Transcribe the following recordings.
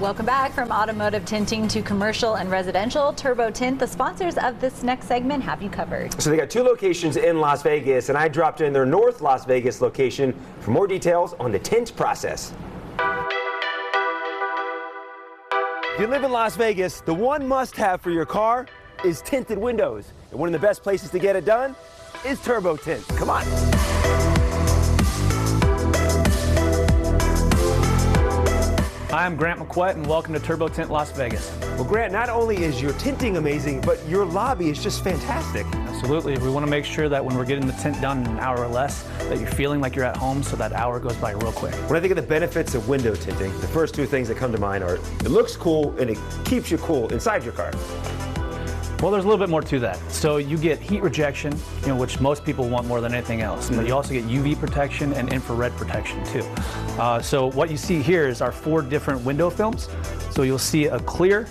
Welcome back. From automotive tinting to commercial and residential, Turbo Tint, the sponsors of this next segment, have you covered. So they got 2 locations in Las Vegas, and I dropped in their North Las Vegas location for more details on the tint process. If you live in Las Vegas, the one must-have for your car is tinted windows. And one of the best places to get it done is Turbo Tint. Come on. Hi, I'm Grant Maquet, and welcome to Turbo Tint Las Vegas. Well, Grant, not only is your tinting amazing, but your lobby is just fantastic. Absolutely. We want to make sure that when we're getting the tint done in an hour or less, that you're feeling like you're at home, so that hour goes by real quick. When I think of the benefits of window tinting, the first 2 things that come to mind are it looks cool and it keeps you cool inside your car. Well, there's a little bit more to that. So you get heat rejection, which most people want more than anything else. But you also get UV protection and infrared protection too. So what you see here is our 4 different window films. So you'll see a clear,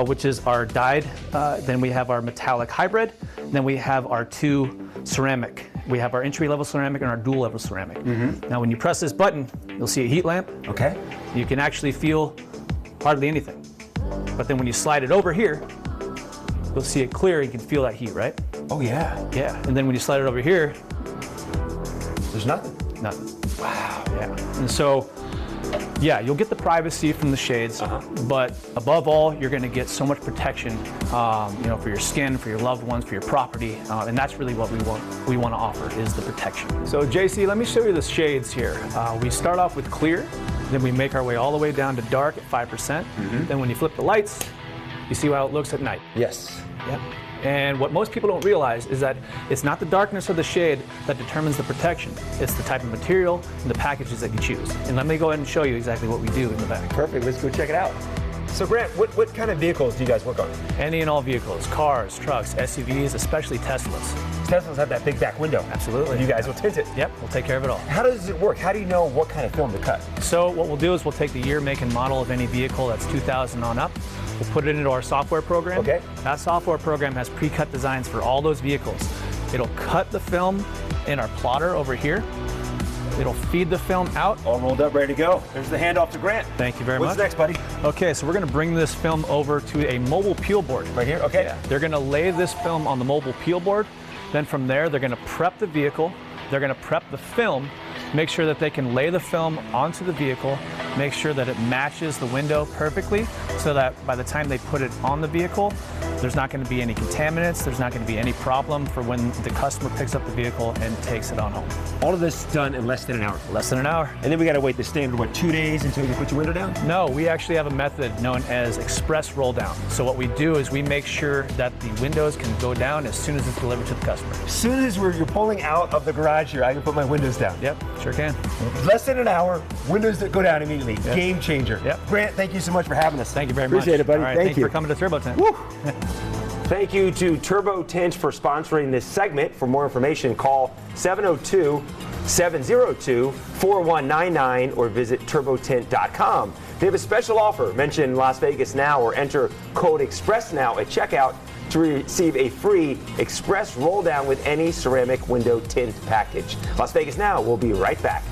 which is our dyed. Then we have our metallic hybrid. Then we have our 2 ceramic. We have our entry-level ceramic and our dual-level ceramic. Now, when you press this button, you'll see a heat lamp. Okay. You can actually feel hardly anything. But then when you slide it over here, you'll see it clear. You can feel that heat, right? Oh, yeah. Yeah. And then when you slide it over here, there's nothing. Nothing. Wow. Yeah. And so, yeah, you'll get the privacy from the shades, but above all, you're going to get so much protection, for your skin, for your loved ones, for your property, and that's really what we want to offer is the protection. So, JC, let me show you the shades here. We start off with clear, then we make our way all the way down to dark at 5%. Then when you flip the lights, you see how it looks at night. Yes. Yep. And what most people don't realize is that it's not the darkness of the shade that determines the protection. It's the type of material and the packages that you choose. And let me go ahead and show you exactly what we do in the back. Perfect. Let's go check it out. So, Grant, what kind of vehicles do you guys work on? Any and all vehicles, cars, trucks, SUVs, especially Teslas. Teslas have that big back window. Absolutely. And you guys will tint it. Yep, we'll take care of it all. How does it work? How do you know what kind of film to cut? So what we'll do is we'll take the year, make, and model of any vehicle that's 2000 on up. We'll put it into our software program. Okay. That software program has pre-cut designs for all those vehicles. It'll cut the film in our plotter over here. It'll feed the film out. All rolled up, ready to go. There's the handoff to Grant. Thank you very much. What's next, buddy? Okay, so we're going to bring this film over to a mobile peel board. Right here? Okay. Yeah. They're going to lay this film on the mobile peel board. Then from there, they're going to prep the vehicle. They're going to prep the film, make sure that they can lay the film onto the vehicle, make sure that it matches the window perfectly so that by the time they put it on the vehicle, there's not going to be any contaminants, there's not going to be any problem for when the customer picks up the vehicle and takes it on home. All of this done in less than an hour? Less than an hour. And then we got to wait the standard, 2 days until you put your window down? No, we actually have a method known as express roll down. So what we do is we make sure that the windows can go down as soon as it's delivered to the customer. As soon as you're pulling out of the garage here, I can put my windows down. Yep, sure can. Less than an hour, windows that go down immediately. Yep. Game changer. Yep. Grant, thank you so much for having us. Thank you very much. Appreciate it, buddy. All right, thank you for coming to Turbo Tint. Thank you to Turbo Tint for sponsoring this segment. For more information, call 702-702-4199 or visit turbotint.com. They have a special offer. Mention Las Vegas Now or enter code EXPRESSNOW at checkout to receive a free express roll down with any ceramic window tint package. Las Vegas Now, we'll be right back.